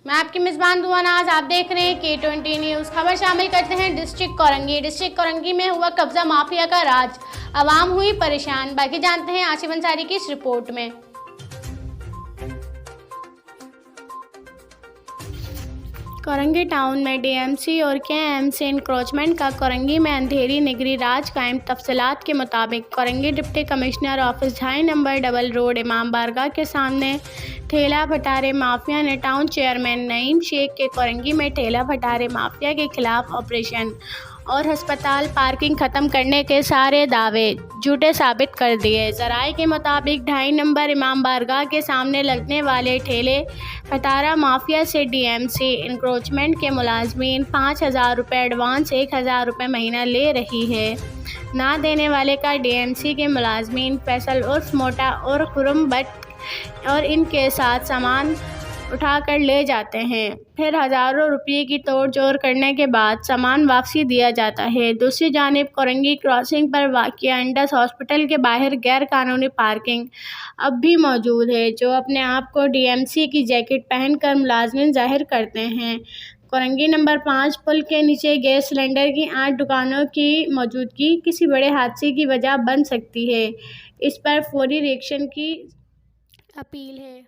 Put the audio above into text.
میں آپ کی میزبان دعا ناز، آپ دیکھ رہے ہیں K20 نیوز۔ خبر شامل کرتے ہیں ڈسٹرکٹ کورنگی۔ ڈسٹرکٹ کورنگی میں ہوا قبضہ مافیا کا راج، عوام ہوئی پریشان۔ باقی جانتے ہیں آصف انصاری کی اس رپورٹ میں۔ کورنگی ٹاؤن میں ڈی ایم سی اور کے ایم سی انکروچمنٹ کا کورنگی میں اندھیری نگری راج قائم۔ تفصیلات کے مطابق Korangi deputy commissioner office 2.5 number double road امام بارگاہ کے سامنے ٹھیلہ بھٹارے مافیا نے ٹاؤن چیئرمین نعیم شیخ کے کورنگی میں ٹھیلہ بھٹارے مافیا کے خلاف آپریشن اور ہسپتال پارکنگ ختم کرنے کے سارے دعوے جھوٹے ثابت کر دیے۔ ذرائع کے مطابق 2.5 نمبر امام بارگاہ کے سامنے لگنے والے ٹھیلے بھٹارہ مافیا سے ڈی ایم سی انکروچمنٹ کے ملازمین 5,000 روپے ایڈوانس 1,000 روپے مہینہ لے رہی ہے۔ نہ دینے والے کا ڈی ایم سی کے ملازمین فیصل عرف موٹا اور خرم بٹ اور ان کے ساتھ سامان اٹھا کر لے جاتے ہیں، پھر ہزاروں روپے کی توڑ جوڑ کرنے کے بعد سامان واپسی دیا جاتا ہے۔ دوسری جانب کورنگی کراسنگ پر واقع انڈس ہاسپٹل کے باہر غیر قانونی پارکنگ اب بھی موجود ہے، جو اپنے آپ کو ڈی ایم سی کی جیکٹ پہن کر ملازمین ظاہر کرتے ہیں۔ کورنگی نمبر 5 پل کے نیچے گیس سلنڈر کی 8 دکانوں کی موجودگی کسی بڑے حادثے کی وجہ بن سکتی ہے، اس پر فوری ری ایکشن کی اپیل ہے۔